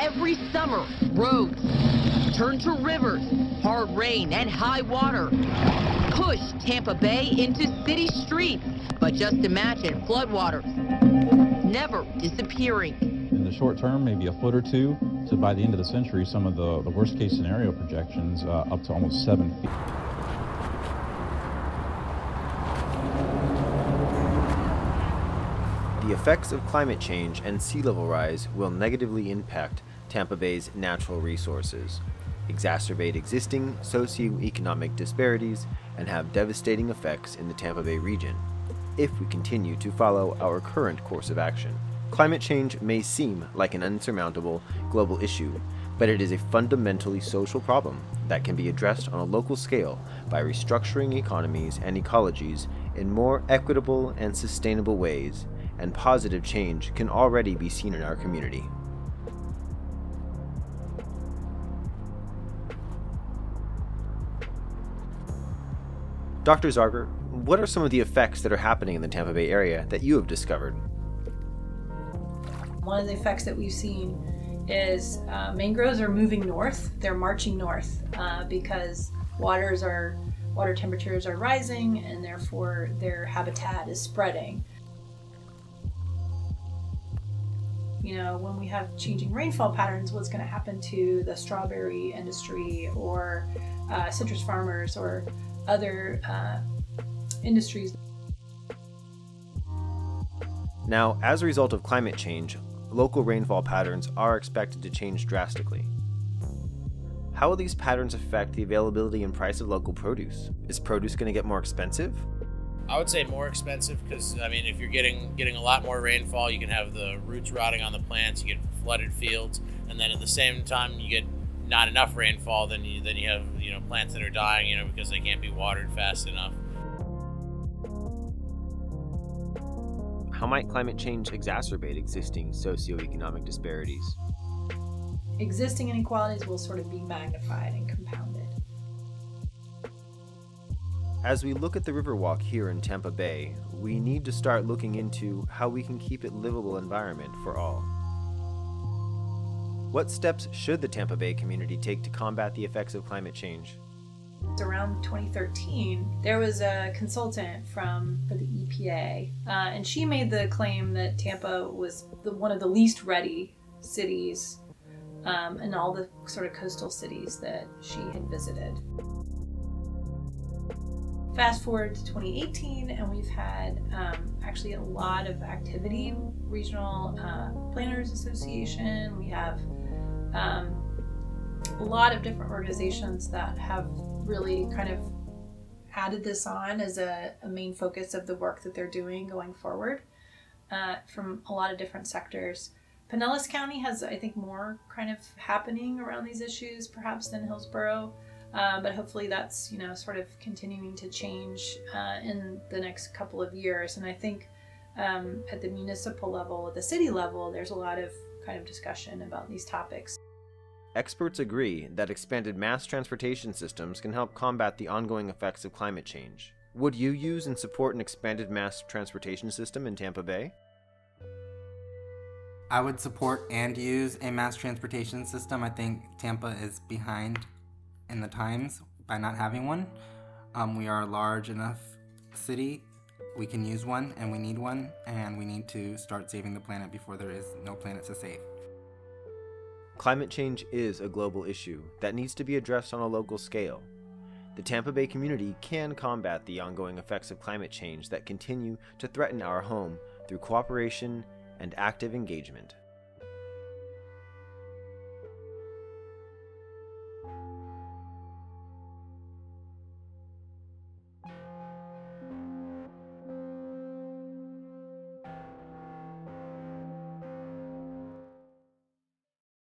every summer, roads turn to rivers, hard rain and high water push Tampa Bay into city streets. But just imagine floodwaters never disappearing. In the short term, maybe a foot or two, to by the end of the century, some of the worst case scenario projections up to almost 7 feet. The effects of climate change and sea level rise will negatively impact Tampa Bay's natural resources, exacerbate existing socioeconomic disparities, and have devastating effects in the Tampa Bay region if we continue to follow our current course of action. Climate change may seem like an insurmountable global issue, but it is a fundamentally social problem that can be addressed on a local scale by restructuring economies and ecologies in more equitable and sustainable ways, and positive change can already be seen in our community. Dr. Zarger, what are some of the effects that are happening in the Tampa Bay area that you have discovered? One of the effects that we've seen is mangroves are moving north. They're marching north because water temperatures are rising, and therefore their habitat is spreading. You know, when we have changing rainfall patterns, what's going to happen to the strawberry industry or citrus farmers or other industries? Now, as a result of climate change, local rainfall patterns are expected to change drastically. How will these patterns affect the availability and price of local produce? Is produce going to get more expensive? I would say more expensive because, I mean, if you're getting a lot more rainfall, you can have the roots rotting on the plants, you get flooded fields, and then at the same time you get not enough rainfall, then you have plants that are dying because they can't be watered fast enough. How might climate change exacerbate existing socioeconomic disparities? Existing inequalities will sort of be magnified and compounded. As we look at the Riverwalk here in Tampa Bay, we need to start looking into how we can keep it a livable environment for all. What steps should the Tampa Bay community take to combat the effects of climate change? Around 2013, there was a consultant for the EPA, and she made the claim that Tampa was one of the least ready cities in all the sort of coastal cities that she had visited. Fast forward to 2018, and we've had actually a lot of activity. Regional Planners Association, we have a lot of different organizations that have really kind of added this on as a main focus of the work that they're doing going forward from a lot of different sectors. Pinellas County has, I think, more kind of happening around these issues perhaps than Hillsborough. But hopefully that's, sort of continuing to change in the next couple of years. And I think at the municipal level, at the city level, there's a lot of kind of discussion about these topics. Experts agree that expanded mass transportation systems can help combat the ongoing effects of climate change. Would you use and support an expanded mass transportation system in Tampa Bay? I would support and use a mass transportation system. I think Tampa is behind in the times by not having one. We are a large enough city. We can use one, and we need one, and we need to start saving the planet before there is no planet to save. Climate change is a global issue that needs to be addressed on a local scale. The Tampa Bay community can combat the ongoing effects of climate change that continue to threaten our home through cooperation and active engagement.